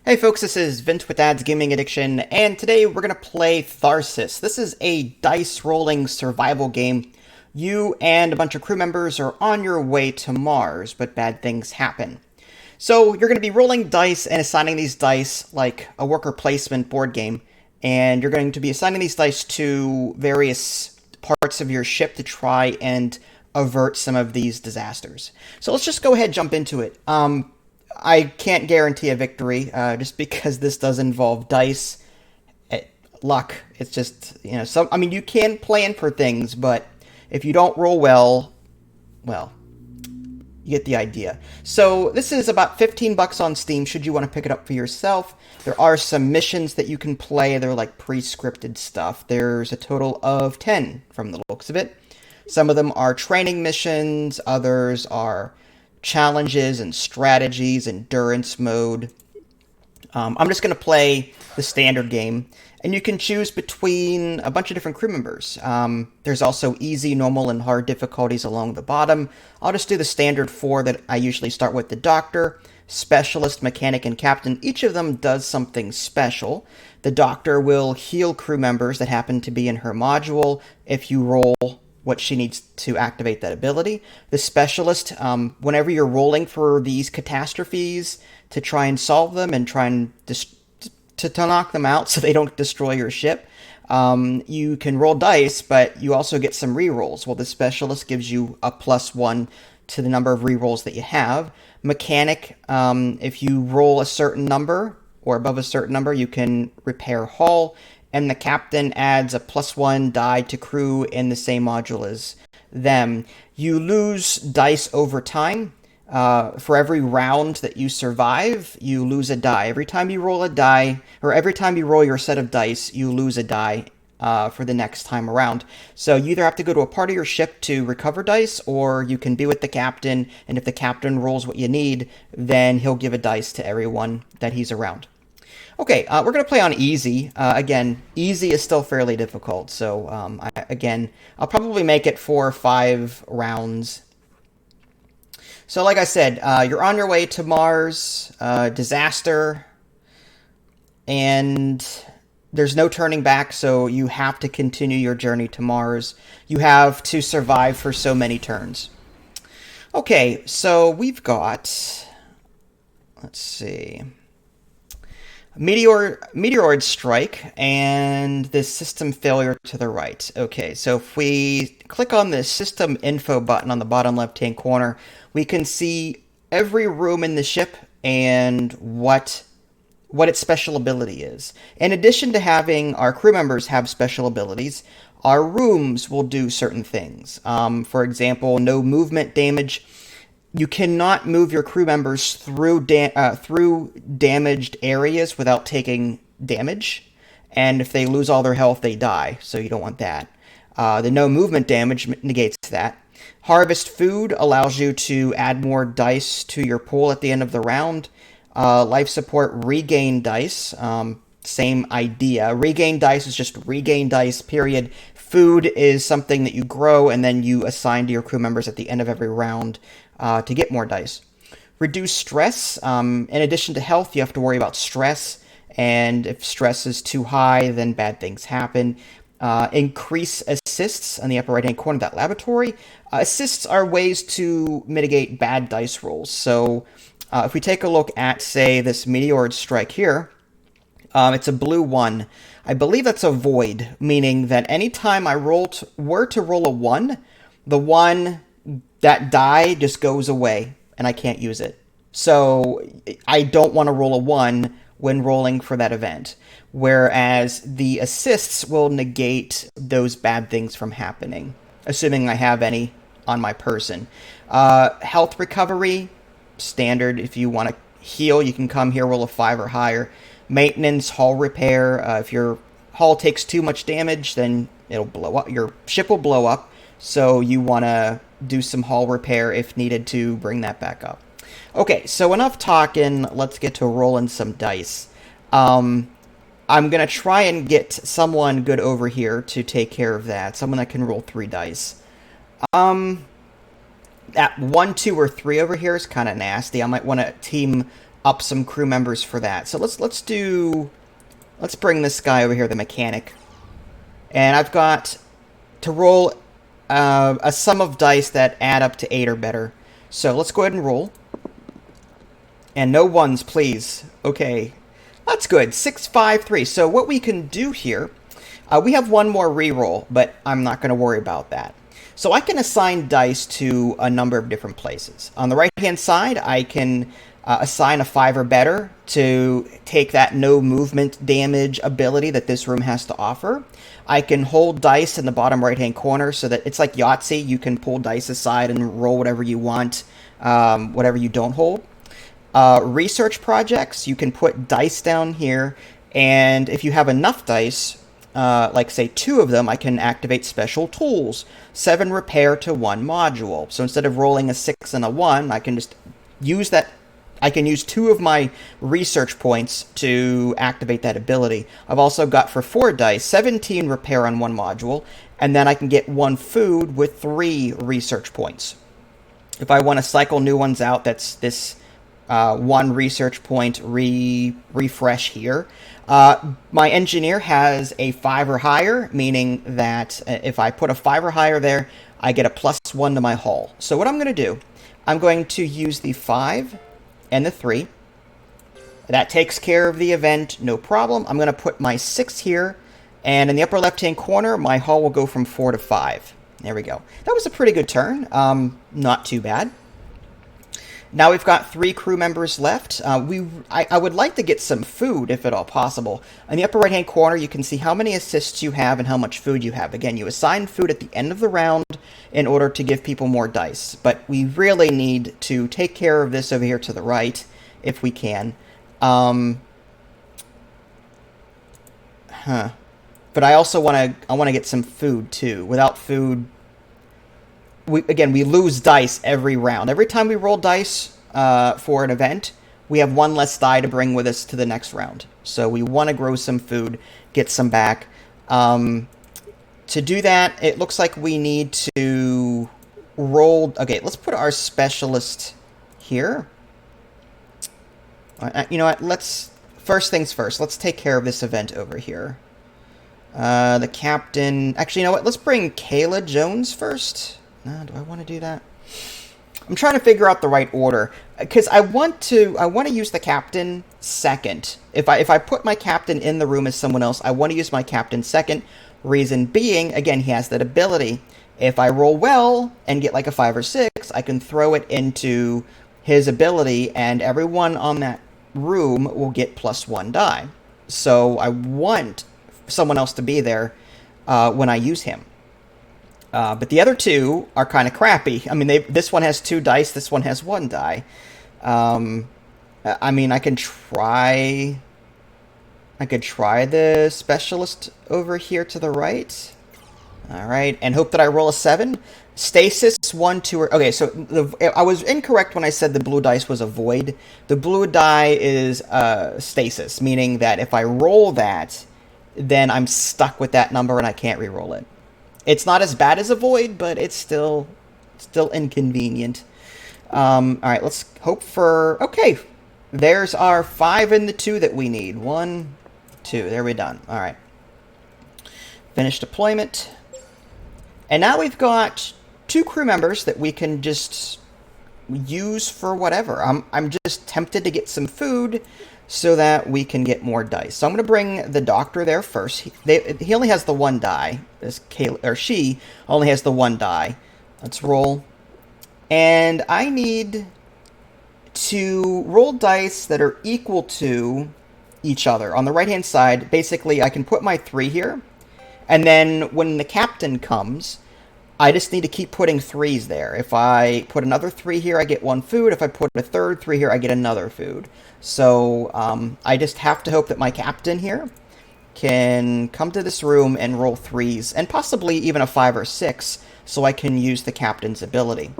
Hey folks, this is Vince with Dad's Gaming Addiction, and today we're going to play Tharsis. This is a dice-rolling survival game. You and a bunch of crew members are on your way to Mars, but bad things happen. So you're going to be rolling dice and assigning these dice like a worker placement board game, and you're going to be assigning these dice to various parts of your ship to try and avert some of these disasters. So let's just go ahead and jump into it. I can't guarantee a victory, just because this does involve dice, luck. It's just, you can plan for things, but if you don't roll well, you get the idea. So this is about 15 bucks on Steam, should you want to pick it up for yourself. There are some missions that you can play. They're like pre-scripted stuff. There's a total of 10 from the looks of it. Some of them are training missions, others are challenges and strategies, endurance mode. I'm just going to play the standard game, and you can choose between a bunch of different crew members. There's also easy, normal, and hard difficulties along the bottom. I'll just do the standard 4 that I usually start with: the doctor, specialist, mechanic, and captain. Each of them does something special. The doctor will heal crew members that happen to be in her module if you roll what she needs to activate that ability. The specialist, whenever you're rolling for these catastrophes to try and solve them and try and to knock them out so they don't destroy your ship, you can roll dice, but you also get some rerolls. Well, the specialist gives you a +1 to the number of rerolls that you have. Mechanic, if you roll a certain number or above a certain number, you can repair hull. And the captain adds a +1 die to crew in the same module as them. You lose dice over time. For every round that you survive, you lose a die. Every time you roll a die, or every time you roll your set of dice, you lose a die for the next time around. So you either have to go to a part of your ship to recover dice, or you can be with the captain, and if the captain rolls what you need, then he'll give a dice to everyone that he's around. Okay, we're going to play on easy. Again, easy is still fairly difficult, so I'll probably make it 4 or 5 rounds. So like I said, you're on your way to Mars, disaster, and there's no turning back, so you have to continue your journey to Mars. You have to survive for so many turns. Okay, so we've got, let's see, meteoroid strike and the system failure to the right. Okay, so if we click on the system info button on the bottom left-hand corner, we can see every room in the ship and what its special ability is. In addition to having our crew members have special abilities, our rooms will do certain things. For example, no movement damage. You cannot move your crew members through damaged areas without taking damage, and if they lose all their health, they die, so you don't want that. The no movement damage negates that. Harvest food allows you to add more dice to your pool at the end of the round. Life support regain dice, same idea. Regain dice is just regain dice, period. Food is something that you grow and then you assign to your crew members at the end of every round to get more dice. Reduce stress. In addition to health, you have to worry about stress, and if stress is too high, then bad things happen. Increase assists on the upper right-hand corner of that laboratory. Assists are ways to mitigate bad dice rolls. So if we take a look at, say, this meteoroid strike here, it's a blue 1. I believe that's a void, meaning that anytime I were to roll a 1, the 1, that die just goes away, and I can't use it. So I don't want to roll a 1 when rolling for that event. Whereas the assists will negate those bad things from happening, assuming I have any on my person. Health recovery, standard. If you want to heal, you can come here, roll a 5 or higher. Maintenance, hull repair. If your hull takes too much damage, then it'll blow up. Your ship will blow up, so you want to do some hull repair if needed to bring that back up. Okay, so enough talking. Let's get to rolling some dice. I'm going to try and get someone good over here to take care of that. Someone that can roll 3 dice. At 1, 2, or 3 over here is kind of nasty. I might want to team up some crew members for that. So let's bring this guy over here, the mechanic. And I've got to roll a sum of dice that add up to 8 or better. So let's go ahead and roll. And no ones, please. Okay, that's good. 6, 5, 3. So what we can do here, we have one more reroll, but I'm not going to worry about that. So I can assign dice to a number of different places. On the right-hand side, I can assign a 5 or better to take that no movement damage ability that this room has to offer. I can hold dice in the bottom right-hand corner so that it's like Yahtzee. You can pull dice aside and roll whatever you want, whatever you don't hold. Research projects, you can put dice down here, and if you have enough dice, like say 2 of them, I can activate special tools. 7 repair to 1 module. So instead of rolling a 6 and a 1, I can just use that. I can use 2 of my research points to activate that ability. I've also got for 4 dice, 17 repair on 1 module, and then I can get 1 food with 3 research points. If I want to cycle new ones out, that's this 1 research point refresh here. My engineer has a 5 or higher, meaning that if I put a 5 or higher there, I get a +1 to my hull. So what I'm going to do, I'm going to use the 5 and the 3. That takes care of the event, no problem. I'm going to put my 6 here, and in the upper left-hand corner, my hull will go from 4 to 5. There we go. That was a pretty good turn. Not too bad. Now we've got 3 crew members left. I would like to get some food, if at all possible. In the upper right-hand corner, you can see how many assists you have and how much food you have. Again, you assign food at the end of the round in order to give people more dice. But we really need to take care of this over here to the right, if we can. But I also want to get some food, too. Without food, we lose dice every round. Every time we roll dice for an event, we have 1 less die to bring with us to the next round. So we want to grow some food, get some back. To do that, it looks like we need to roll... Okay, let's put our specialist here. You know what? First things first. Let's take care of this event over here. The captain... Actually, you know what? Let's bring Kayla Jones first. Do I want to do that? I'm trying to figure out the right order because I want to use the captain second. If I put my captain in the room as someone else, I want to use my captain second. Reason being, again, he has that ability. If I roll well and get like a 5 or 6, I can throw it into his ability, and everyone on that room will get +1 die. So I want someone else to be there when I use him. But the other 2 are kind of crappy. I mean, this one has 2 dice, this one has 1 die. I mean, I could try the specialist over here to the right. All right, and hope that I roll a 7. Stasis, 1, 2, or... Okay, so I was incorrect when I said the blue dice was a void. The blue die is stasis, meaning that if I roll that, then I'm stuck with that number and I can't re-roll it. It's not as bad as a void, but it's still inconvenient. All right, let's hope for... Okay, there's our 5 and the 2 that we need. 1, 2, there we're done. All right. Finish deployment. And now we've got 2 crew members that we can just use for whatever. I'm just tempted to get some food so that we can get more dice. So I'm going to bring the doctor there first. He only has the 1 die. She only has the 1 die. Let's roll. And I need to roll dice that are equal to each other. On the right-hand side, basically, I can put my 3 here. And then when the captain comes, I just need to keep putting 3s there. If I put another 3 here, I get 1 food. If I put a third 3 here, I get another food. So I just have to hope that my captain here can come to this room and roll 3s, and possibly even a 5 or 6, so I can use the captain's ability.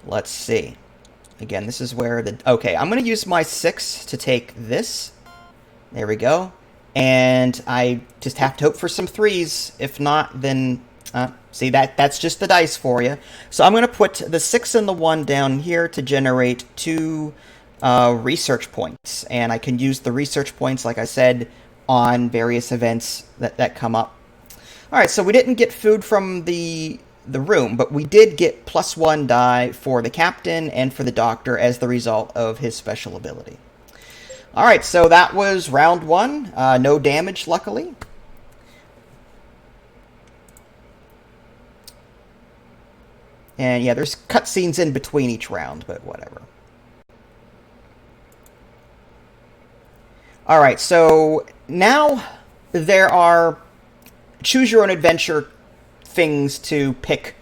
Let's see. Again, this is where the... Okay, I'm going to use my 6 to take this. There we go. And I just have to hope for some 3s. If not, then... see, that's just the dice for you. So I'm going to put the 6 and the 1 down here to generate 2 research points, and I can use the research points, like I said, on various events that come up. All right, so we didn't get food from the room, but we did get +1 die for the captain and for the doctor as the result of his special ability. All right, so that was round 1. No damage, luckily. And yeah, there's cutscenes in between each round, but whatever. All right, so now there are choose your own adventure things to pick.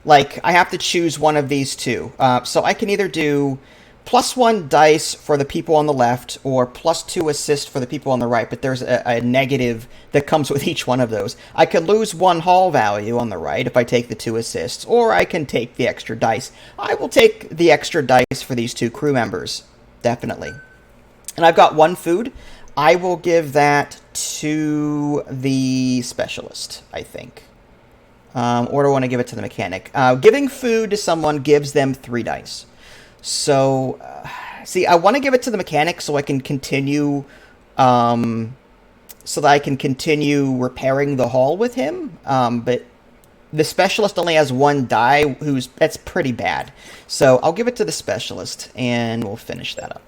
Like, I have to choose one of these two. So I can either do +1 dice for the people on the left or +2 assist for the people on the right, but there's a negative that comes with each one of those. I could lose 1 haul value on the right if I take the 2 assists, or I can take the extra dice. I will take the extra dice for these 2 crew members, definitely. And I've got 1 food. I will give that to the specialist, I think. Or do I want to give it to the mechanic? Giving food to someone gives them 3 dice. So, see, I want to give it to the mechanic so I can continue, repairing the hull with him. But the specialist only has 1 die, that's pretty bad. So I'll give it to the specialist, and we'll finish that up.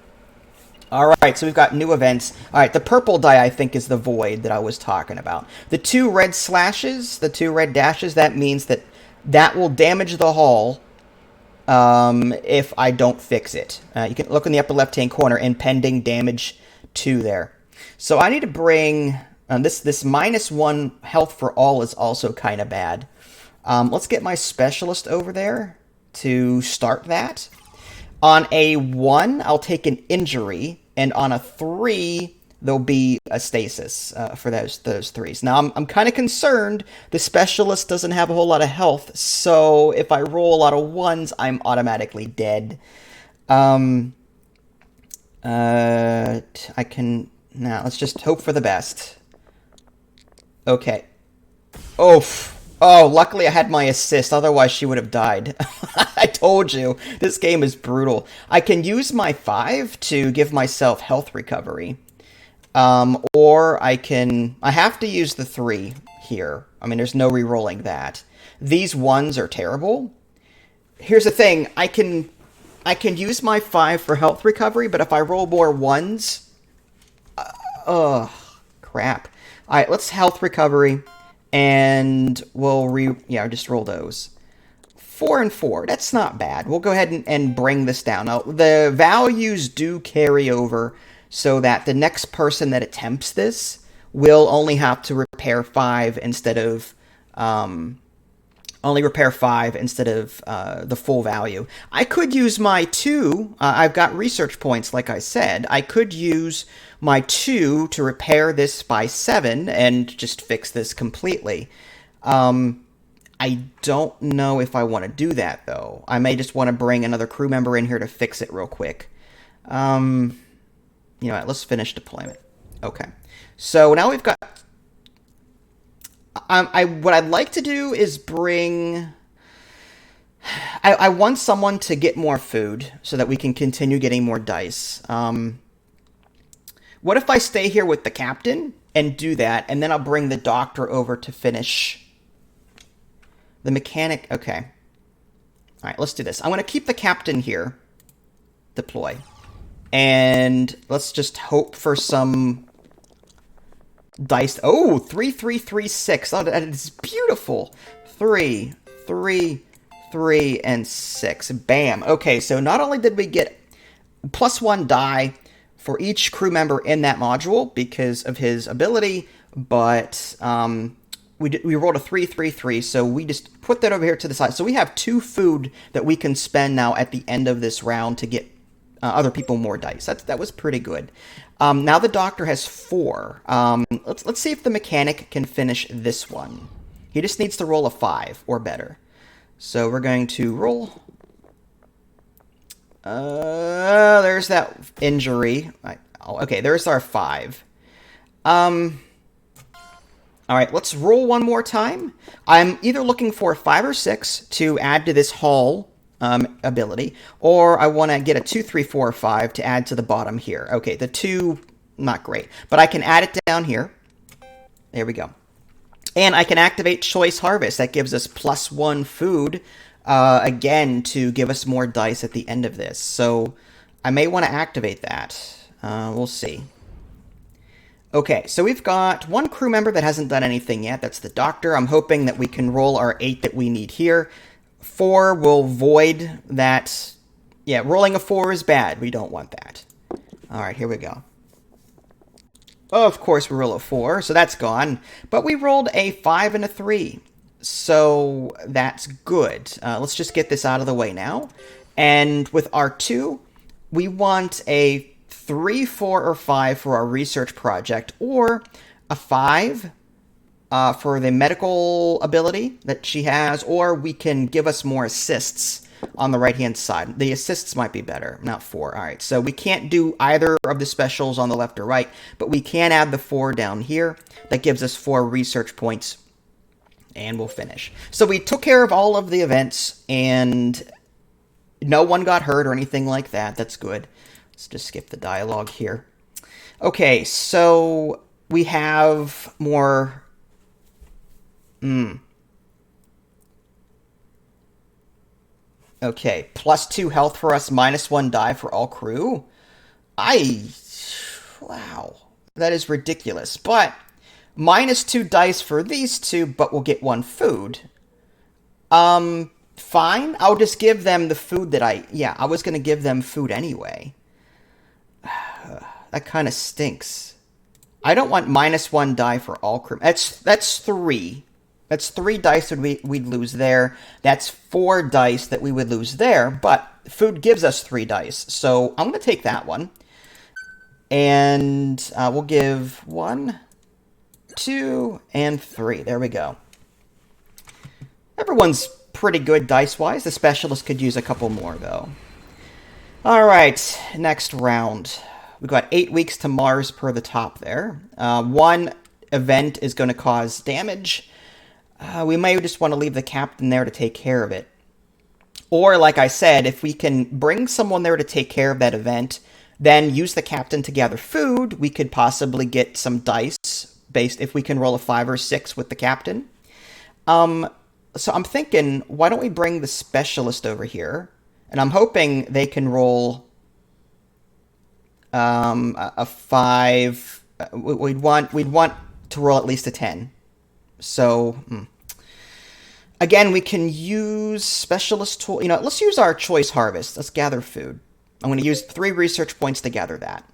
All right, so we've got new events. All right, the purple die, I think, is the void that I was talking about. The 2 red slashes, the 2 red dashes, that means that will damage the hull if I don't fix it. You can look in the upper left-hand corner, impending damage 2 there. So I need to bring... this -1 health for all is also kind of bad. Let's get my specialist over there to start that. On a 1, I'll take an injury, and on a 3, there'll be a stasis for those 3s. Now, I'm kind of concerned the specialist doesn't have a whole lot of health, so if I roll a lot of 1s, I'm automatically dead. I can... Now, let's just hope for the best. Okay. Oh, luckily I had my assist, otherwise she would have died. I told you, this game is brutal. I can use my 5 to give myself health recovery. Or I have to use the 3 here. I mean, there's no re-rolling that. These 1s are terrible. Here's the thing, I can use my 5 for health recovery, but if I roll more 1s... crap. Alright, let's health recovery. And we'll just roll those. 4 and 4, that's not bad. We'll go ahead and bring this down. Now, the values do carry over so that the next person that attempts this will only have to repair 5 instead of the full value. I could use my 2. I've got research points, like I said. I could use my 2 to repair this by 7 and just fix this completely. I don't know if I want to do that, though. I may just want to bring another crew member in here to fix it real quick. You know what, let's finish deployment. Okay. So now we've got... what I'd like to do is bring... I want someone to get more food so that we can continue getting more dice. What if I stay here with the captain and do that, and then I'll bring the doctor over to finish... The mechanic... Okay. Alright, let's do this. I'm going to keep the captain here. Deploy. And let's just hope for some... dice. Oh, 3, 3, 3, 6. Oh, that is beautiful. 3, 3, 3, and 6. Bam. Okay, so not only did we get +1 die for each crew member in that module because of his ability, but we rolled a 3, 3, 3, so we just put that over here to the side. So we have 2 food that we can spend now at the end of this round to get other people more dice. That was pretty good. Now the doctor has 4. Let's see if the mechanic can finish this one. He just needs to roll a 5 or better. So we're going to roll. There's that injury. Okay, there's our 5. Alright, let's roll one more time. I'm either looking for 5 or 6 to add to this haul ability, or I want to get a 2, 3, 4, or 5 to add to the bottom here. Okay, the 2, not great, but I can add it down here. There we go. And I can activate Choice Harvest. That gives us +1 food, again, to give us more dice at the end of this. So I may want to activate that. We'll see. Okay, so we've got one crew member that hasn't done anything yet. That's the doctor. I'm hoping that we can roll our 8 that we need here. 4 will void that. Yeah, rolling a 4 is bad. We don't want that. All right, here we go. Oh, of course, we roll a 4, so that's gone. But we rolled a 5 and a 3, so that's good. Let's just get this out of the way now. And with our 2, we want a 3, 4, or 5 for our research project, or a 5 for the medical ability that she has, or we can give us more assists on the right-hand side. The assists might be better, not 4. All right, so we can't do either of the specials on the left or right, but we can add the 4 down here. That gives us 4 research points, and we'll finish. So we took care of all of the events, and no one got hurt or anything like that. That's good. Let's just skip the dialogue here. Okay, so we have more... Okay, +2 health for us, -1 die for all crew. Wow, that is ridiculous. But -2 dice for these 2, but we'll get 1 food. Fine. I'll just give them the food that I was going to give them food anyway. That kind of stinks. I don't want -1 die for all crew. That's 3. That's 3 dice that we'd lose there. That's 4 dice that we would lose there, but food gives us 3 dice. So I'm going to take that one. And we'll give 1, 2, and 3. There we go. Everyone's pretty good dice-wise. The specialist could use a couple more, though. All right, next round. We've got 8 weeks to Mars per the top there. 1 event is going to cause damage. We may just want to leave the captain there to take care of it. Or, like I said, if we can bring someone there to take care of that event, then use the captain to gather food, we could possibly get some dice based if we can roll a 5 or 6 with the captain. So I'm thinking, why don't we bring the specialist over here? And I'm hoping they can roll a 5. We'd want to roll at least a 10. So, again, we can use specialist tool. Let's use our choice harvest. Let's gather food. I'm going to use 3 research points to gather that.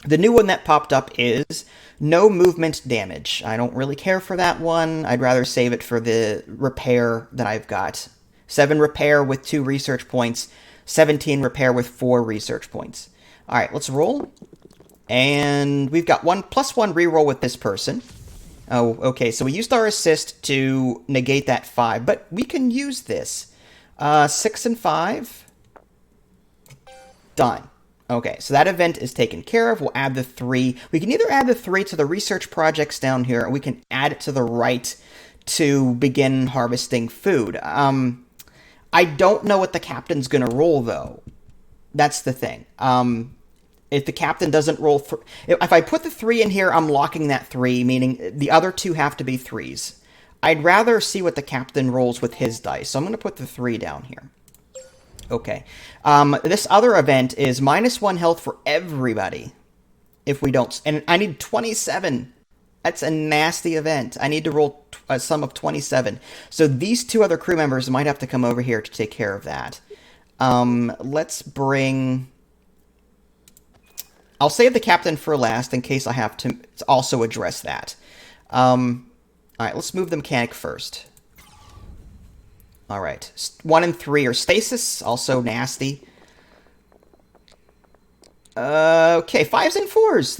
The new one that popped up is no movement damage. I don't really care for that one. I'd rather save it for the repair that I've got. 7 repair with 2 research points. 17 repair with 4 research points. All right, let's roll. And we've got +1 reroll with this person. Oh, okay, so we used our assist to negate that 5, but we can use this. 6 and 5. Done. Okay, so that event is taken care of. We'll add the 3. We can either add the 3 to the research projects down here, or we can add it to the right to begin harvesting food. I don't know what the captain's going to roll, though. That's the thing. If the captain doesn't roll... If I put the 3 in here, I'm locking that 3, meaning the other 2 have to be 3s. I'd rather see what the captain rolls with his dice, so I'm going to put the 3 down here. Okay. This other event is -1 health for everybody. If we don't... And I need 27. That's a nasty event. I need to roll a sum of 27. So these 2 other crew members might have to come over here to take care of that. Let's bring... I'll save the captain for last in case I have to also address that. All right, let's move the mechanic first. All right, 1 and 3 are stasis, also nasty. Okay, 5s and 4s.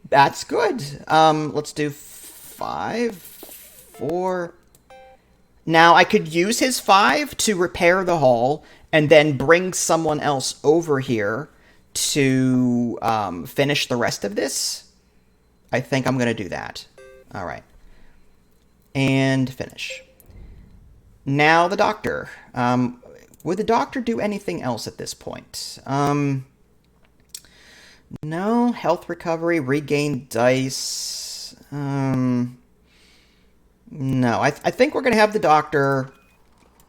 That's good. Let's do 5, 4. Now, I could use his 5 to repair the hull and then bring someone else over here to finish the rest of this. I think I'm going to do that. All right. And finish. Now the doctor. Would the doctor do anything else at this point? No. Health recovery, regain dice. No. I think we're going to have the doctor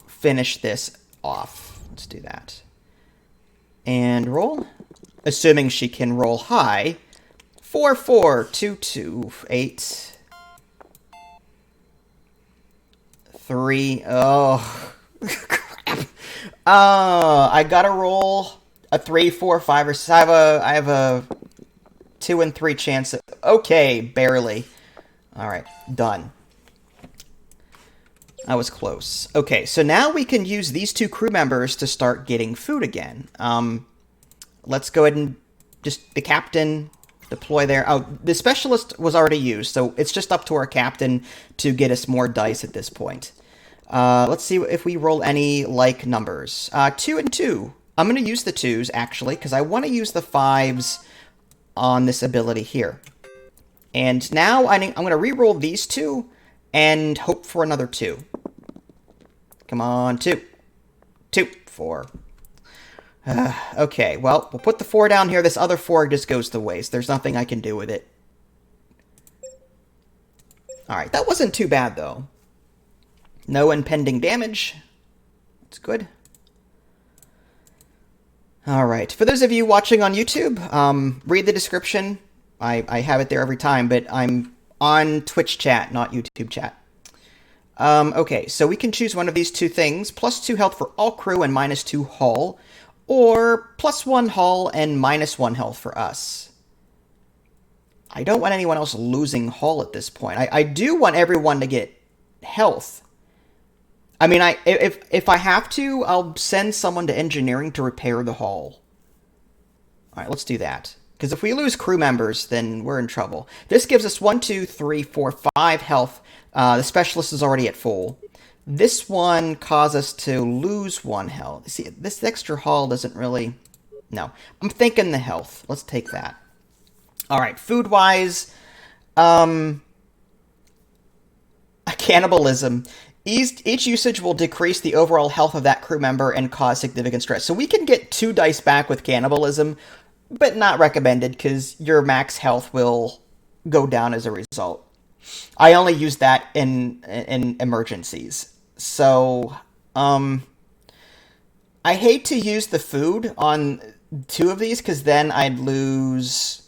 finish this off. Let's do that. And roll. Assuming she can roll high. 4, 4, 2, 2, 8. 3. Oh, crap. I gotta roll a 3, 4, 5, or 6. I have a 2 and 3 chance. Okay, barely. All right, done. That was close. Okay, so now we can use these 2 crew members to start getting food again. Let's go ahead and just the captain deploy there. Oh, the specialist was already used, so it's just up to our captain to get us more dice at this point. Let's see if we roll any like numbers. 2 and 2. I'm going to use the 2s, actually, because I want to use the 5s on this ability here. And now I'm going to re-roll these 2 and hope for another 2. Come on, 2. 2. 4. Okay, well, we'll put the 4 down here. This other 4 just goes to waste. There's nothing I can do with it. Alright, that wasn't too bad, though. No impending damage. That's good. Alright, for those of you watching on YouTube, read the description. I have it there every time, but I'm on Twitch chat, not YouTube chat. Okay, so we can choose one of these 2 things. +2 health for all crew and -2 hull. Or +1 hull and -1 health for us. I don't want anyone else losing hull at this point. I do want everyone to get health. I mean, if I have to, I'll send someone to engineering to repair the hull. Alright, let's do that. Because if we lose crew members, then we're in trouble. This gives us 1, 2, 3, 4, 5 health. The specialist is already at full. This one caused us to lose 1 health. See, this extra hull doesn't really... No. I'm thinking the health. Let's take that. Alright, food-wise... Cannibalism. Each usage will decrease the overall health of that crew member and cause significant stress. So we can get 2 dice back with cannibalism, but not recommended because your max health will go down as a result. I only use that in emergencies. So, I hate to use the food on 2 of these, because then I'd lose...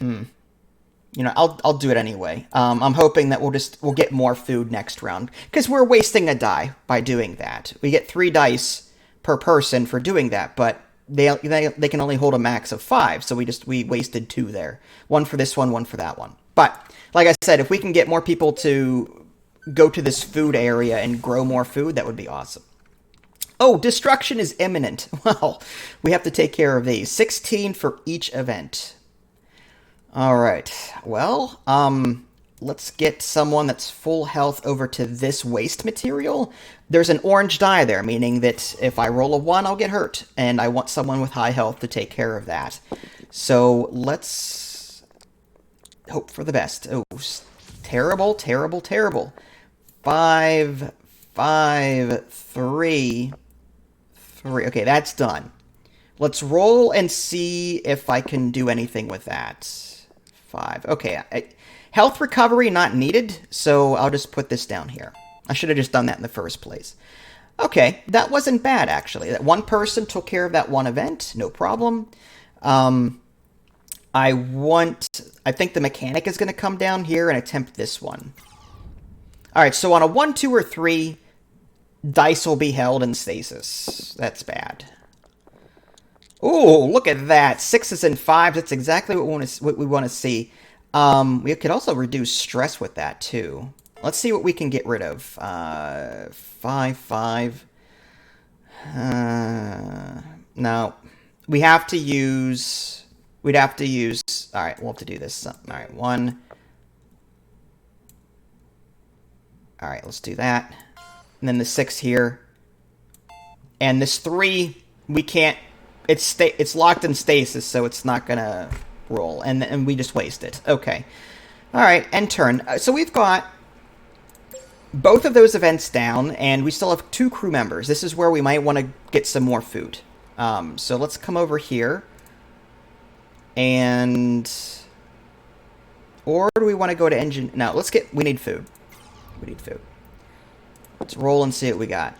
You know, I'll do it anyway. I'm hoping that we'll get more food next round, because we're wasting a die by doing that. We get 3 dice per person for doing that, but they can only hold a max of 5, so we wasted 2 there. 1 for this one, 1 for that one. But, like I said, if we can get more people to go to this food area and grow more food, that would be awesome. Oh, destruction is imminent. Well, we have to take care of these. 16 for each event. Alright, well, let's get someone that's full health over to this waste material. There's an orange die there, meaning that if I roll a 1, I'll get hurt, and I want someone with high health to take care of that. So, let's hope for the best. Oh, terrible, terrible, terrible. 5, 5, 3, 3. Okay, that's done. Let's roll and see if I can do anything with that. 5. Okay, health recovery not needed, so I'll just put this down here. I should have just done that in the first place. Okay, that wasn't bad, actually. That 1 person took care of that 1 event, no problem. I think the mechanic is going to come down here and attempt this one. Alright, so on a 1, 2, or 3, dice will be held in stasis. That's bad. Ooh, look at that. 6s and 5s. That's exactly what we want to see. We could also reduce stress with that, too. Let's see what we can get rid of. 5, 5. No. We'd have to use... Alright, we'll have to do this. Alright, 1. Alright, let's do that. And then the 6 here. And this 3, we can't... It's locked in stasis, so it's not gonna roll. And we just waste it. Okay. Alright, end turn. So we've got both of those events down, and we still have 2 crew members. This is where we might want to get some more food. So let's come over here. And... Or do we want to go to engine... No, let's get... We need food. We need food. Let's roll and see what we got.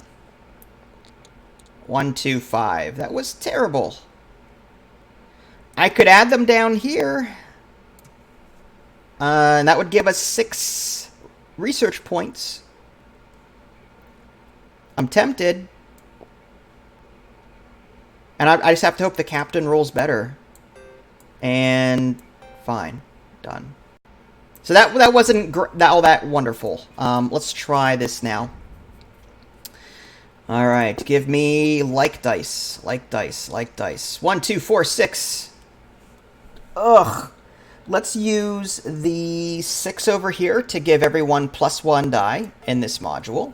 1, 2, 5. That was terrible. I could add them down here. And that would give us 6 research points. I'm tempted. And I just have to hope the captain rolls better. And fine. Done. So that wasn't all that wonderful. Let's try this now. Alright, give me like dice. Like dice. Like dice. 1, 2, 4, 6. Ugh. Let's use the 6 over here to give everyone +1 die in this module.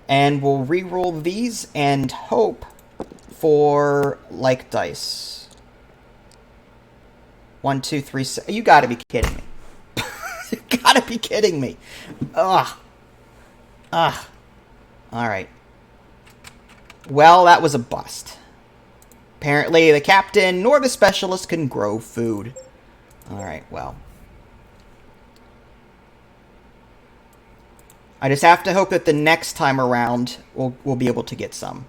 And we'll re-roll these and hope for like dice. 1, 2, 3, 6. You gotta be kidding me. You gotta be kidding me. Ugh. Ugh. Alright. Well, that was a bust. Apparently, the captain nor the specialist can grow food. Alright, well. I just have to hope that the next time around, we'll be able to get some.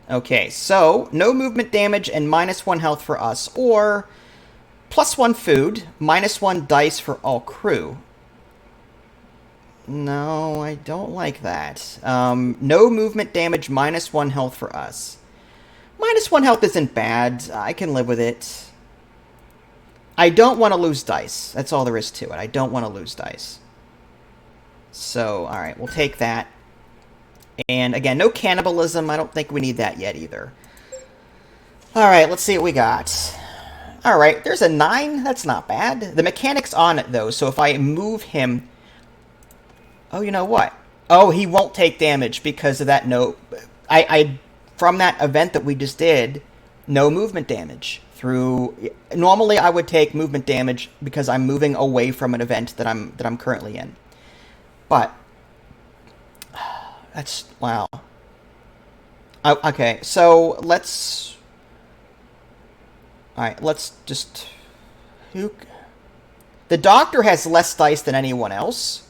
Okay, so no movement damage and -1 health for us, or +1 food, -1 dice for all crew. No, I don't like that. No movement damage, -1 health for us. -1 health isn't bad. I can live with it. I don't want to lose dice. That's all there is to it. I don't want to lose dice. So, alright, we'll take that. And again, no cannibalism. I don't think we need that yet either. Alright, let's see what we got. Alright, there's a 9. That's not bad. The mechanic's on it, though, so if I move him... Oh, you know what? Oh, he won't take damage because of that no... From that event that we just did, no movement damage. Normally I would take movement damage because I'm moving away from an event that I'm currently in. But... That's... Wow. Okay, so let's... Alright, let's just... The doctor has less dice than anyone else.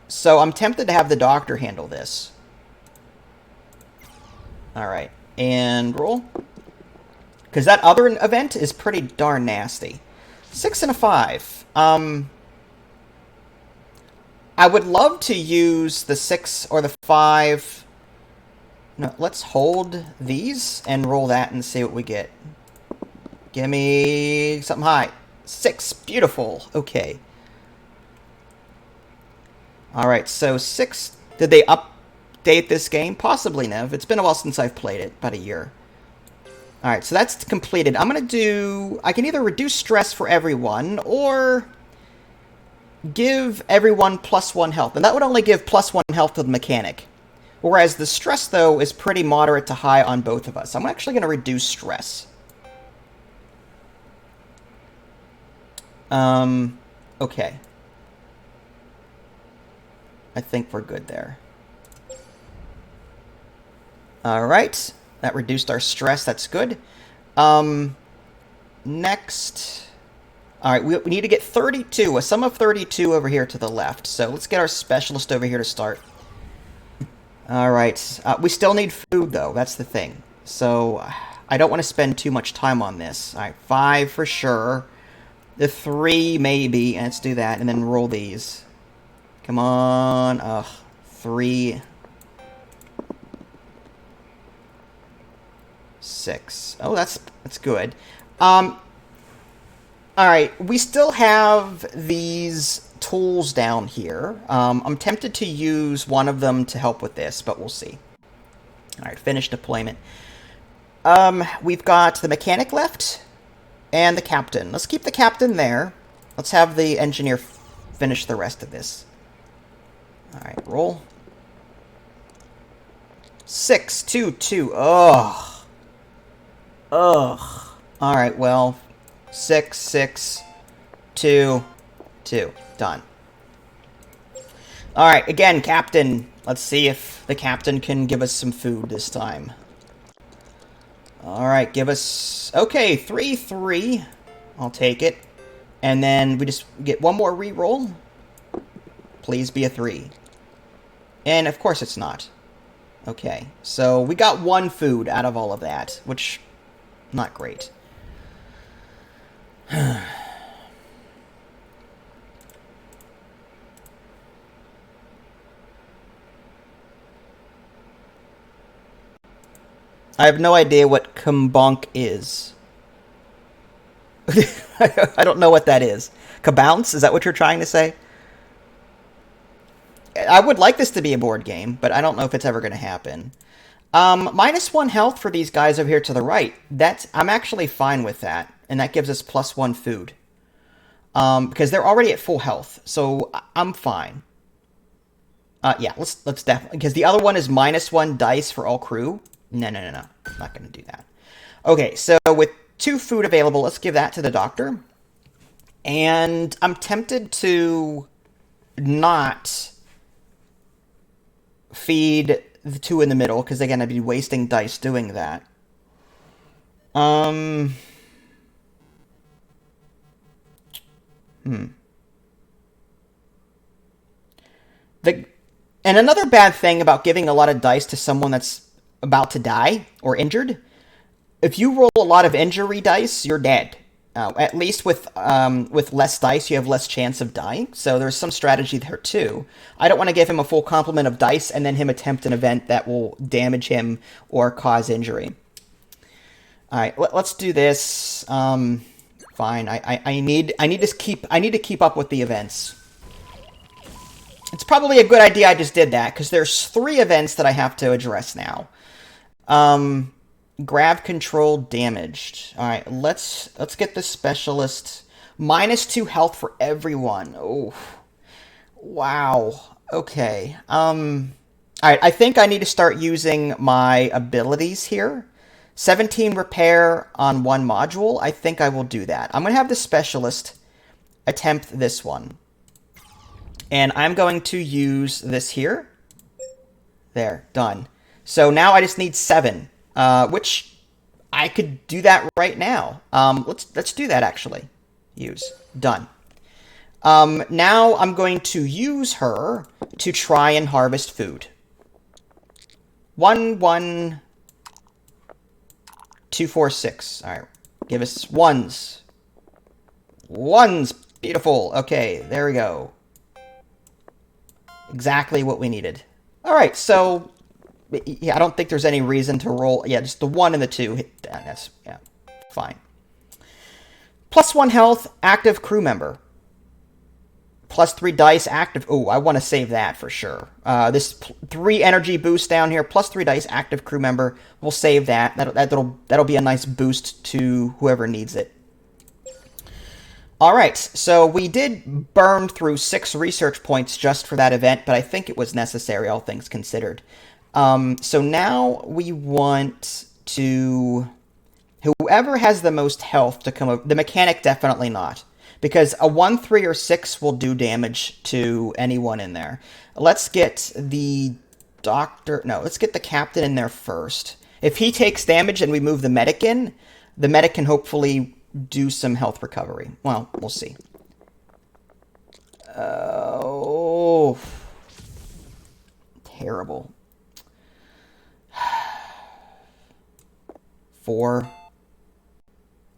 So I'm tempted to have the doctor handle this. Alright, and roll. Because that other event is pretty darn nasty. 6 and a 5. I would love to use the 6 or the 5. No, let's hold these and roll that and see what we get. Give me something high. 6. Beautiful. Okay. Alright, so 6... Did they update this game? Possibly, Nev. It's been a while since I've played it. About a year. Alright, so that's completed. I'm going to do... I can either reduce stress for everyone, or... give everyone +1 health. And that would only give +1 health to the mechanic. Whereas the stress, though, is pretty moderate to high on both of us. I'm actually going to reduce stress. Okay. I think we're good there. Alright. That reduced our stress. That's good. Next... Alright, we need to get 32. A sum of 32 over here to the left. So let's get our specialist over here to start. Alright. We still need food, though. That's the thing. So I don't want to spend too much time on this. Alright, 5 for sure. The 3 maybe. And let's do that. And then roll these. Come on. Ugh. 3. 6. Oh, that's good. Alright, we still have these tools down here. I'm tempted to use one of them to help with this, but we'll see. Alright, finish deployment. We've got the mechanic left, and the captain. Let's keep the captain there. Let's have the engineer finish the rest of this. Alright, roll. 6, 2, 2. Ugh. Ugh. Alright, well... 6, 6, 2, 2. Done. Alright, again, Captain. Let's see if the Captain can give us some food this time. Alright, give us... Okay, 3, 3. I'll take it. And then we just get one more reroll. Please be a 3. And of course it's not. Okay, so we got 1 food out of all of that, which... not great. I have no idea what Kumbonk is. I don't know what that is. Kabounce? Is that what you're trying to say? I would like this to be a board game, but I don't know if it's ever going to happen. -1 health for these guys over here to the right. I'm actually fine with that, and that gives us +1 food. Because they're already at full health, so I'm fine. Yeah, let's definitely... Because the other one is -1 dice for all crew. No. I'm not going to do that. Okay, so with 2 food available, let's give that to the doctor. And I'm tempted to not feed the 2 in the middle, because they're going to be wasting dice doing that. And another bad thing about giving a lot of dice to someone that's about to die or injured, if you roll a lot of injury dice, you're dead. At least with less dice, you have less chance of dying. So there's some strategy there too. I don't want to give him a full complement of dice and then him attempt an event that will damage him or cause injury. All right, let's do this. Fine. I need to keep up with the events. It's probably a good idea I just did that, because there's 3 events that I have to address now. Grav control damaged. Alright, let's get the specialist. -2 health for everyone. Oh. Wow. Okay. Alright, I think I need to start using my abilities here. 17 repair on 1 module. I think I will do that. I'm going to have the specialist attempt this one. And I'm going to use this here. There, done. So now I just need 7, which I could do that right now. Let's do that actually. Use. Done. Now I'm going to use her to try and harvest food. 1, 1, 2, 4, 6. All right, give us 1s. 1s. Beautiful. Okay, there we go. Exactly what we needed. All right, so yeah, I don't think there's any reason to roll. Yeah, just the 1 and the 2. That's, yeah, fine. +1 health, active crew member. +3 dice, active. Oh, I want to save that for sure. This 3 energy boost down here, +3 dice, active crew member. We'll save that. That'll be a nice boost to whoever needs it. All right, so we did burn through 6 research points just for that event, but I think it was necessary, all things considered. So now we want to... Whoever has the most health to come over... The mechanic, definitely not. Because a 1, 3, or 6 will do damage to anyone in there. Let's get the doctor... No, let's get the captain in there first. If he takes damage and we move the medic in, the medic can hopefully do some health recovery. Well, we'll see. Oh... Terrible. 4...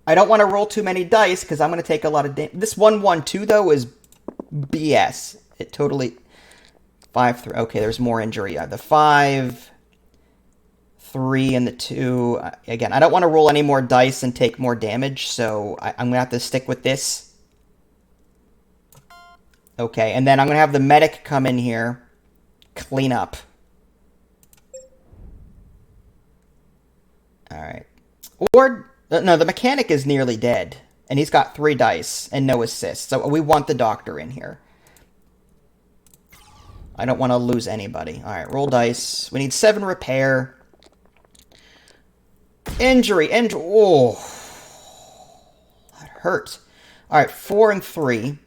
I don't want to roll too many dice because I'm going to take a lot of damage. This 1, 1, 2, though, is BS. It totally... 5, 3. Okay, there's more injury. The 5, 3, and the 2. Again, I don't want to roll any more dice and take more damage, so I'm going to have to stick with this. Okay, and then I'm going to have the medic come in here, clean up. Alright. Or... No, the mechanic is nearly dead, and he's got 3 dice and no assists, so we want the doctor in here. I don't want to lose anybody. Alright, roll dice. We need 7 repair. Injury. Oh. That hurt. All right, 4 and 3.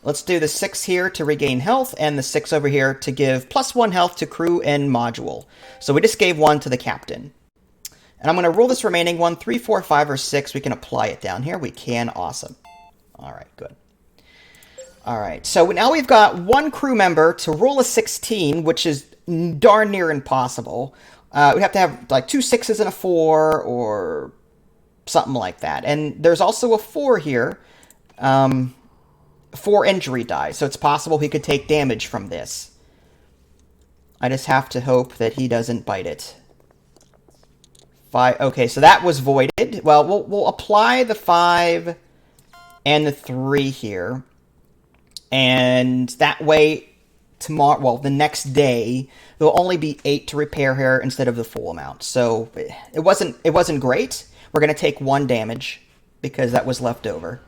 Let's do the 6 here to regain health, and the 6 over here to give +1 health to crew and module. So we just gave 1 to the captain. And I'm going to roll this remaining one, 3, 4, 5, or 6. We can apply it down here. We can. Awesome. All right, good. All right, so now we've got 1 crew member to roll a 16, which is darn near impossible. We have to have like 2 6s and a 4, or something like that. And there's also a 4 here. 4 injury die, so it's possible he could take damage from this. I just have to hope that he doesn't bite it. 5. Okay, so that was voided. Well, we'll apply the 5 and the 3 here. And that way, tomorrow, well, the next day, there'll only be 8 to repair here instead of the full amount. So it wasn't great. We're going to take 1 damage because that was left over.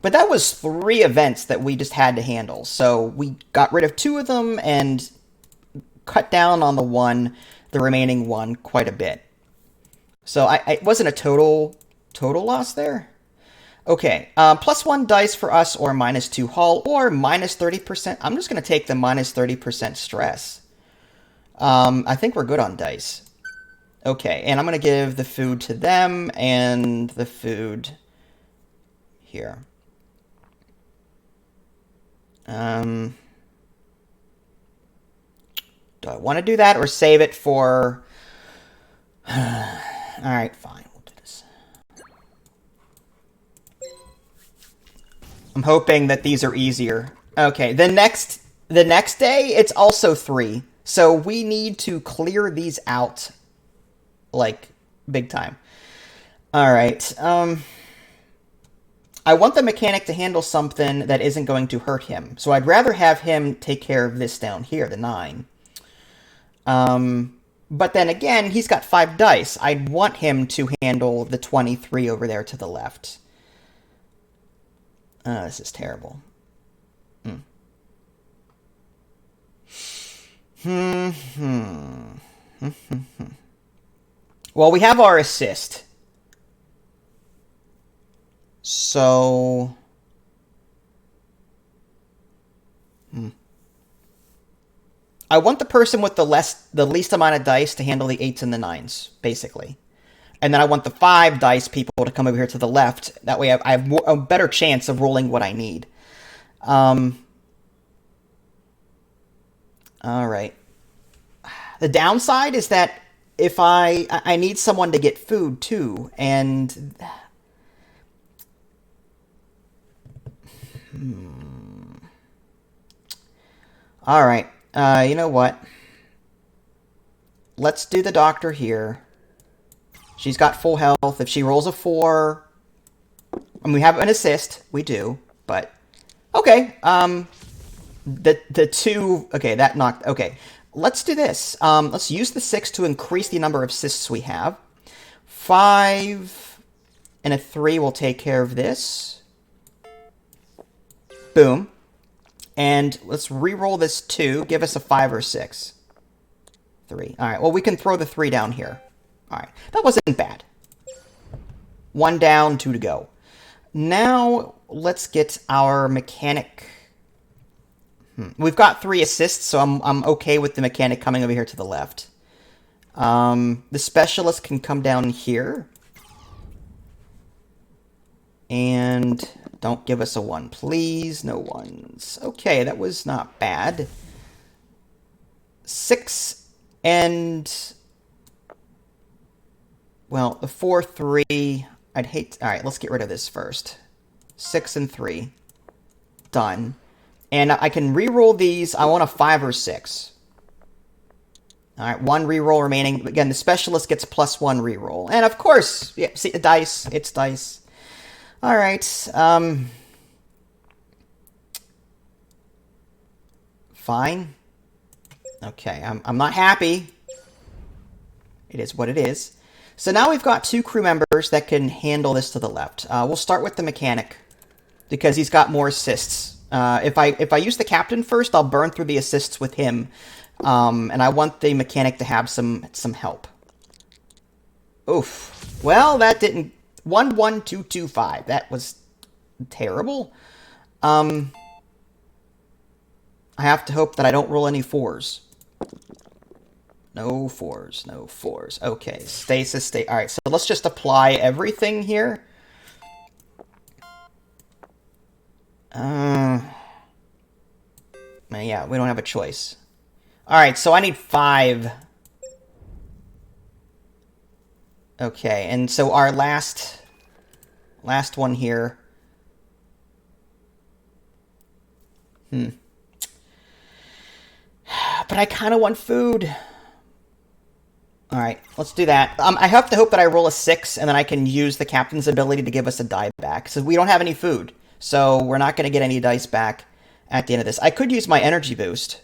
But that was 3 events that we just had to handle. So we got rid of 2 of them and cut down on the remaining 1 quite a bit. So it wasn't a total loss there. Okay, +1 dice for us, or -2 hull, or -30%. I'm just going to take the -30% stress. I think we're good on dice. Okay, and I'm going to give the food to them and the food here. Do I want to do that or save it for... Alright, fine. We'll do this. I'm hoping that these are easier. Okay, the next day, it's also 3. So we need to clear these out, like, big time. Alright, I want the mechanic to handle something that isn't going to hurt him. So I'd rather have him take care of this down here, the 9. But then again, he's got 5 dice. I'd want him to handle the 23 over there to the left. This is terrible. Well, we have our assist. So... I want the person with the least amount of dice to handle the 8s and the 9s, basically. And then I want the 5 dice people to come over here to the left. That way I have a better chance of rolling what I need. Alright. The downside is that if I need someone to get food, too. And... Alright. You know what? Let's do the doctor here. She's got full health. If she rolls a 4... And we have an assist. We do. But... Okay. The 2... Okay, that knocked... Okay. Let's do this. Let's use the 6 to increase the number of assists we have. 5 and a 3 will take care of this. Boom. And let's re-roll this 2. Give us a 5 or 6. 3. Alright, well, we can throw the 3 down here. Alright, that wasn't bad. 1 down, 2 to go. Now, let's get our mechanic. We've got 3 assists, so I'm okay with the mechanic coming over here to the left. The specialist can come down here. And... Don't give us a 1, please. No 1s. Okay, that was not bad. 6 and... Well, the 4, 3... I'd hate... Alright, let's get rid of this first. 6 and 3. Done. And I can re-roll these. I want a 5 or 6. Alright, 1 re-roll remaining. Again, the specialist gets +1 re-roll. And of course, yeah, see, dice. It's dice. Alright, fine. Okay, I'm not happy. It is what it is. So now we've got 2 crew members that can handle this to the left. We'll start with the mechanic, because he's got more assists. If I use the captain first, I'll burn through the assists with him. And I want the mechanic to have some help. Oof. Well, that didn't... 11225. That was terrible. I have to hope that I don't roll any 4s. No 4s, no 4s. Okay, stasis, stay. All right, so let's just apply everything here. Yeah, we don't have a choice. All right, so I need 5. Okay, and so our last one here. But I kind of want food. All right, let's do that. I have to hope that I roll a 6, and then I can use the captain's ability to give us a die back. So we don't have any food, so we're not going to get any dice back at the end of this. I could use my energy boost,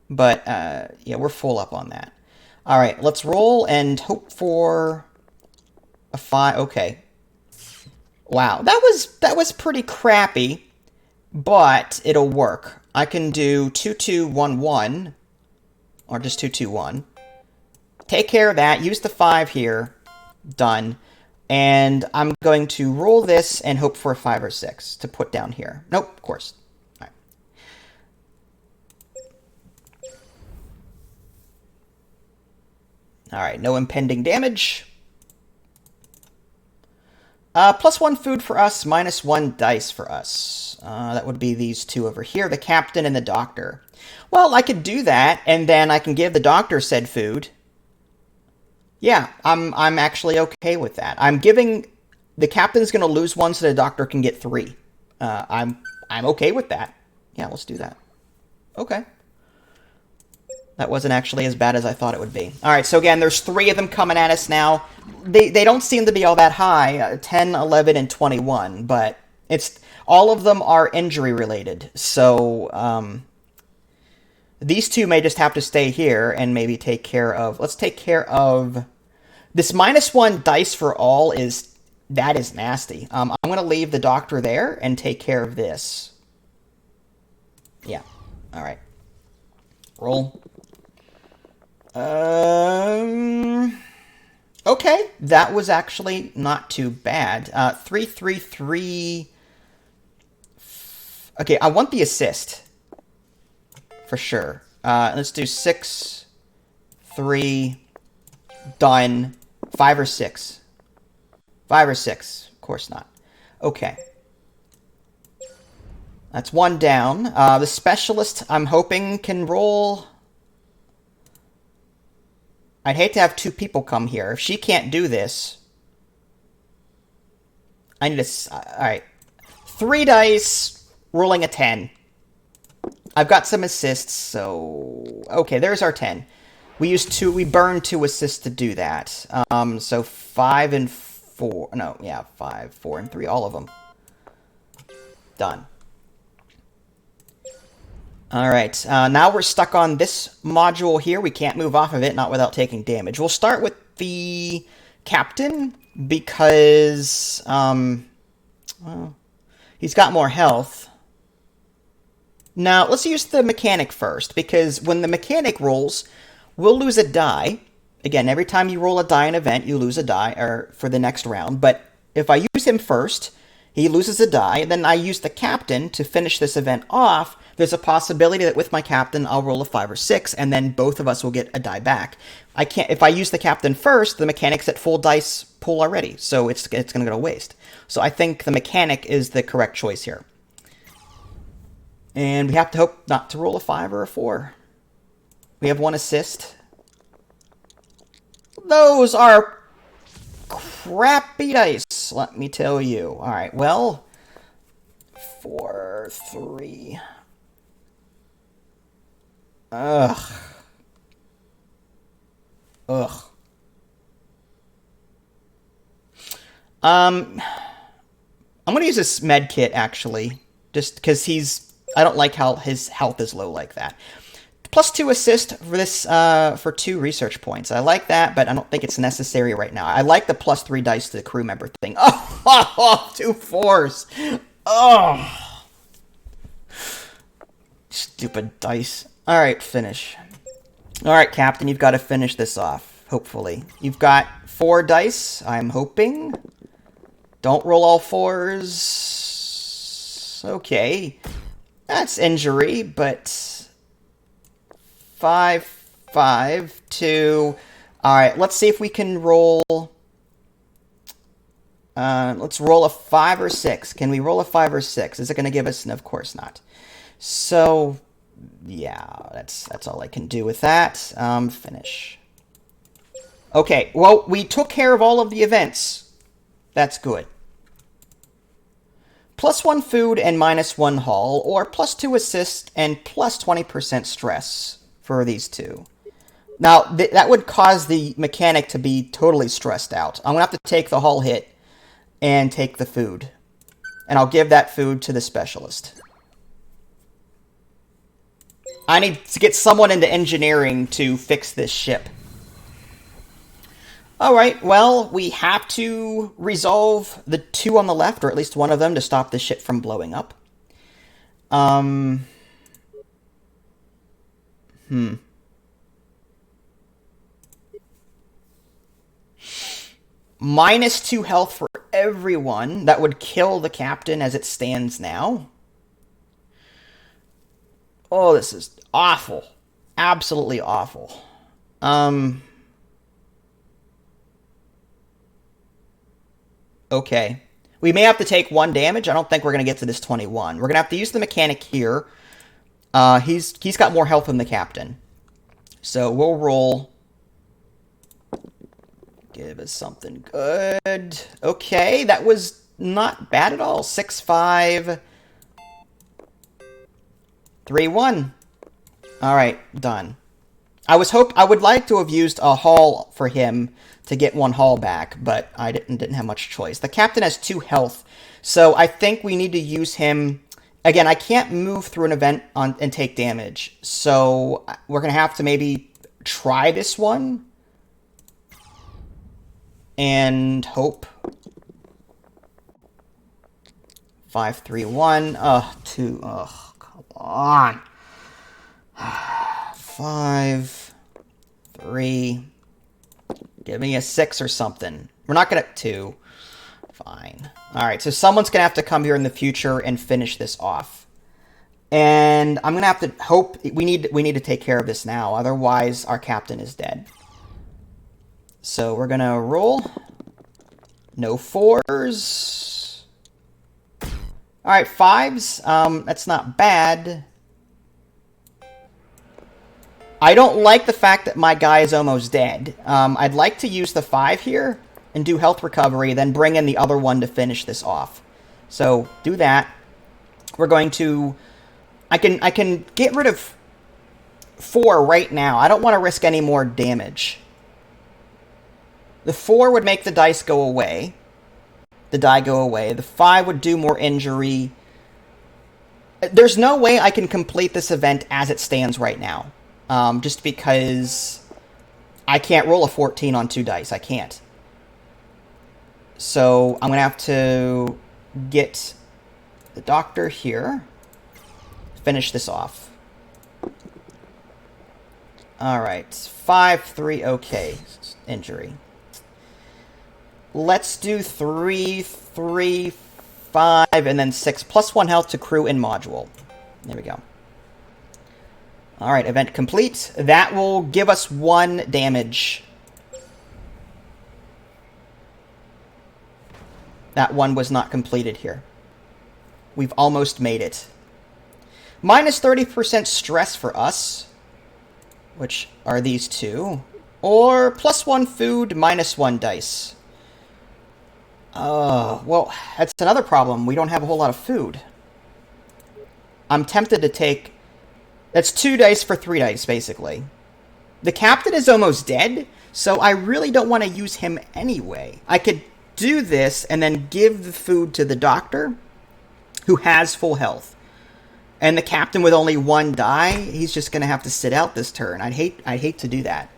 but yeah, we're full up on that. All right, let's roll and hope for a 5. Okay. Wow, that was pretty crappy, but it'll work. I can do 2211, or just 221. Take care of that. Use the 5 here. Done. And I'm going to roll this and hope for a 5 or 6 to put down here. Nope, of course. All right. All right, no impending damage. +1 food for us, -1 dice for us. That would be these two over here, the captain and the doctor. Well, I could do that, and then I can give the doctor said food. Yeah, I'm actually okay with that. I'm giving the captain's going to lose 1, so the doctor can get 3. I'm okay with that. Yeah, let's do that. Okay. That wasn't actually as bad as I thought it would be. All right, so again, there's 3 of them coming at us now. They don't seem to be all that high, 10, 11, and 21, but it's all of them are injury related. So these 2 may just have to stay here and maybe take care of. Let's take care of this -1 dice for all. That is nasty. I'm going to leave the doctor there and take care of this. Yeah. All right. Roll. Okay, that was actually not too bad. 3, 3, 3. Okay, I want the assist for sure. Let's do 6, 3. Done. 5 or 6. 5 or 6. Of course not. Okay. That's 1 down. The specialist, I'm hoping, can roll. I'd hate to have 2 people come here. If she can't do this, I need to... Alright. 3 dice, rolling a 10. I've got some assists, so... Okay, there's our 10. We burned 2 assists to do that. So 5 and 4... No, yeah, 5, 4, and 3. All of them. Done. Alright, now we're stuck on this module here. We can't move off of it, not without taking damage. We'll start with the captain, because, well, he's got more health. Now, let's use the mechanic first, because when the mechanic rolls, we'll lose a die. Again, every time you roll a die in an event, you lose a die for the next round. But if I use him first, he loses a die, and then I use the captain to finish this event off. There's a possibility that with my captain, I'll roll a 5 or 6, and then both of us will get a die back. If I use the captain first, the mechanic's at full dice pool already, so it's going to go to waste. So I think the mechanic is the correct choice here. And we have to hope not to roll a 5 or a 4. We have 1 assist. Those are crappy dice, let me tell you. All right, well, 4, 3. Ugh. I'm gonna use this med kit, actually, just because I don't like how his health is low like that. +2 assist for this, for 2 research points. I like that, but I don't think it's necessary right now. I like the +3 dice to the crew member thing. Oh, 2 4s. Oh. Stupid dice. All right, finish. All right, Captain, you've got to finish this off, hopefully. You've got 4 dice, I'm hoping. Don't roll all fours. Okay. That's injury, but 5, 5, 2. All right, let's see if we can roll. Let's roll a 5 or 6. Can we roll a 5 or 6? Is it going to give us? No, of course not. So, yeah, that's all I can do with that. Finish. Okay, well, we took care of all of the events. That's good. +1 food and -1 haul, or +2 assist and +20% stress for these two. Now, that would cause the mechanic to be totally stressed out. I'm going to have to take the haul hit and take the food. And I'll give that food to the specialist. I need to get someone into engineering to fix this ship. Alright, well, we have to resolve the two on the left, or at least one of them, to stop the ship from blowing up. -2 health for everyone. That would kill the captain as it stands now. Oh, this is awful. Absolutely awful. Okay. We may have to take 1 damage. I don't think we're going to get to this 21. We're going to have to use the mechanic here. He's got more health than the captain. So we'll roll. Give us something good. Okay, that was not bad at all. 6, 5, 3, 1. All right, done. I would like to have used a haul for him to get 1 haul back, but I didn't have much choice. The captain has 2 health, so I think we need to use him. Again, I can't move through an event and take damage, so we're going to have to maybe try this one and hope. 5, 3, 1. 2. Oh, come on. 5, 3. Give me a 6 or something. We're not going to... 2. Fine. Alright, so someone's going to have to come here in the future and finish this off. And I'm going to have to hope... We need to take care of this now. Otherwise, our captain is dead. So we're going to roll. No 4s. Alright, 5s. That's not bad. I don't like the fact that my guy is almost dead. I'd like to use the 5 here and do health recovery, then bring in the other one to finish this off. So, do that. We're going to... I can get rid of 4 right now. I don't want to risk any more damage. The 4 would make the dice go away. The die go away. The 5 would do more injury. There's no way I can complete this event as it stands right now. Just because I can't roll a 14 on 2 dice. I can't. So I'm going to have to get the doctor here. Finish this off. Alright. 5, 3, okay. Injury. Let's do 3, 3, 5, and then 6. +1 health to crew and module. There we go. Alright, event complete. That will give us 1 damage. That one was not completed here. We've almost made it. -30% stress for us, which are these two. Or +1 food, -1 dice. Well, that's another problem. We don't have a whole lot of food. I'm tempted to take... That's 2 dice for 3 dice, basically. The captain is almost dead, so I really don't want to use him anyway. I could do this and then give the food to the doctor, who has full health. And the captain with only 1 die, he's just going to have to sit out this turn. I'd hate to do that.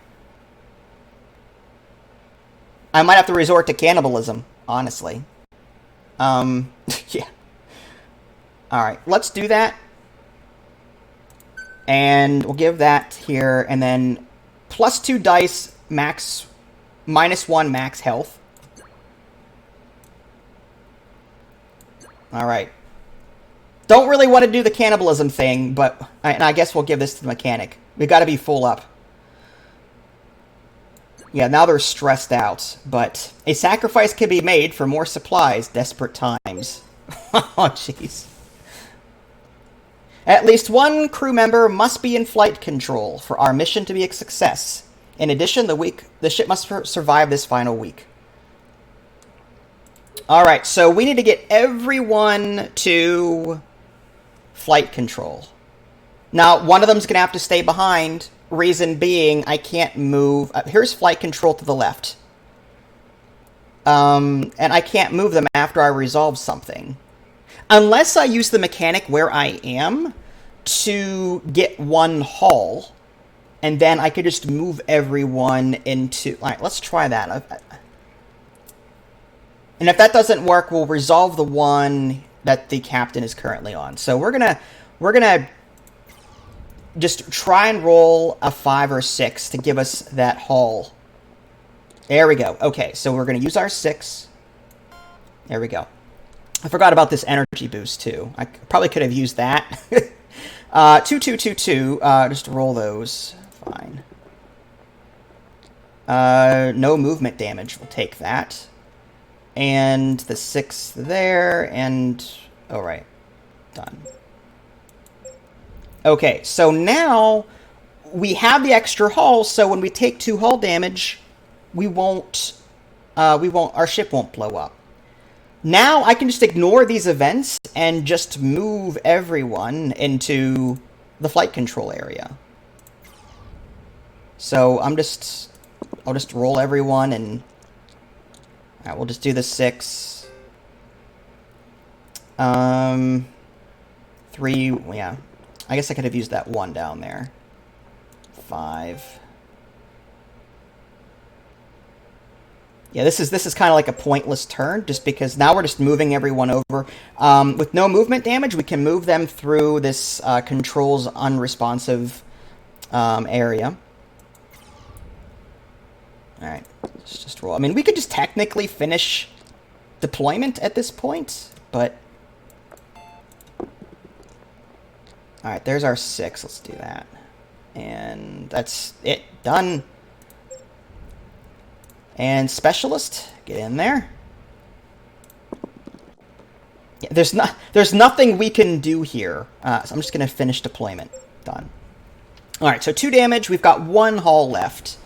I might have to resort to cannibalism, honestly. Yeah. Alright, let's do that. And we'll give that here, and then +2 dice, max, -1 max health. Alright. Don't really want to do the cannibalism thing, but... And I guess we'll give this to the mechanic. We've got to be full up. Yeah, now they're stressed out, but... A sacrifice can be made for more supplies, desperate times. Oh, jeez. At least one crew member must be in flight control for our mission to be a success. In addition, the ship must survive this final week. Alright, so we need to get everyone to flight control. Now, one of them's going to have to stay behind. Reason being, I can't move. Here's flight control to the left. And I can't move them after I resolve something. Unless I use the mechanic where I am to get one hull, and then I could just move everyone into... Alright, let's try that. And if that doesn't work, we'll resolve the one that the captain is currently on. So we're gonna just try and roll a 5 or 6 to give us that hull. There we go. Okay, so we're gonna use our 6. There we go. I forgot about this energy boost, too. I probably could have used that. 2, 2, 2, 2. Just roll those. Fine. No movement damage. We'll take that. And the 6 there, and... Oh, right. Done. Okay, so now we have the extra hull, so when we take 2 hull damage, our ship won't blow up. Now I can just ignore these events and just move everyone into the flight control area. So I'll just roll everyone and we'll just do the 6. 3, yeah. I guess I could have used that 1 down there. 5. Yeah, this is kind of like a pointless turn, just because now we're just moving everyone over. With no movement damage, we can move them through this controls unresponsive area. Alright, let's just roll. I mean, we could just technically finish deployment at this point, but... Alright, there's our 6. Let's do that. And that's it. Done. And Specialist, get in there. Yeah, there's nothing we can do here. So I'm just going to finish deployment. Done. Alright, so 2 damage. We've got 1 hull left.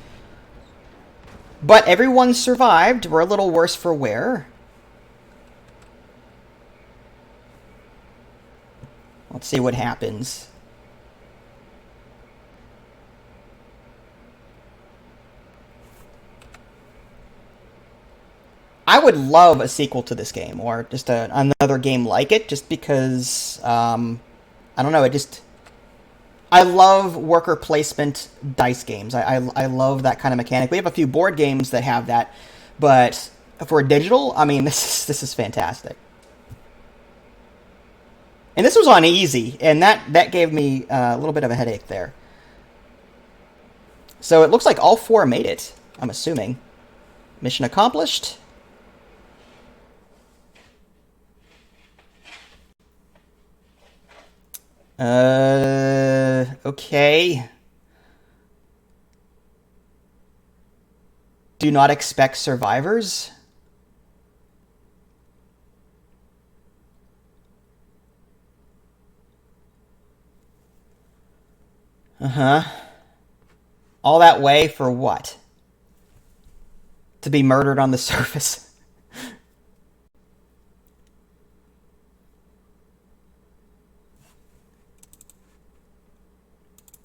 But everyone survived. We're a little worse for wear. Let's see what happens. I would love a sequel to this game, or just another game like it, just because, I don't know, I love worker placement dice games. I love that kind of mechanic. We have a few board games that have that, but for digital, I mean, this is fantastic. And this was on easy, and that gave me a little bit of a headache there. So it looks like all 4 made it, I'm assuming. Mission accomplished. Okay. Do not expect survivors. Uh-huh. All that way for what? To be murdered on the surface.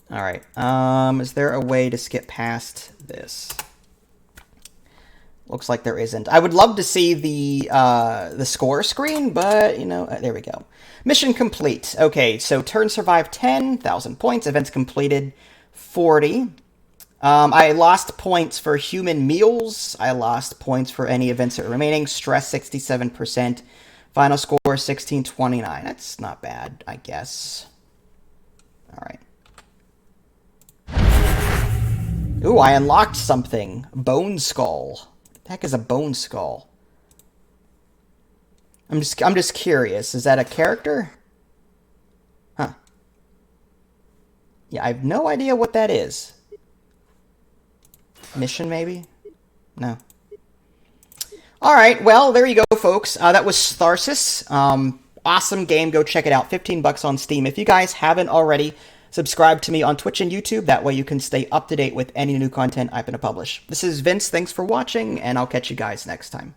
Alright, is there a way to skip past this? Looks like there isn't. I would love to see the score screen, but, you know, there we go. Mission complete. Okay, so turn survived 10,000 points. Events completed 40. I lost points for human meals. I lost points for any events that are remaining. Stress 67%. Final score 1629. That's not bad, I guess. Alright. Ooh, I unlocked something. Bone Skull. What the heck is a Bone Skull? I'm just curious. Is that a character? Huh. Yeah, I have no idea what that is. Mission, maybe? No. All right, well, there you go, folks. That was Tharsis. Awesome game. Go check it out. 15 bucks on Steam. If you guys haven't already, subscribe to me on Twitch and YouTube. That way you can stay up to date with any new content I'm going to publish. This is Vince. Thanks for watching, and I'll catch you guys next time.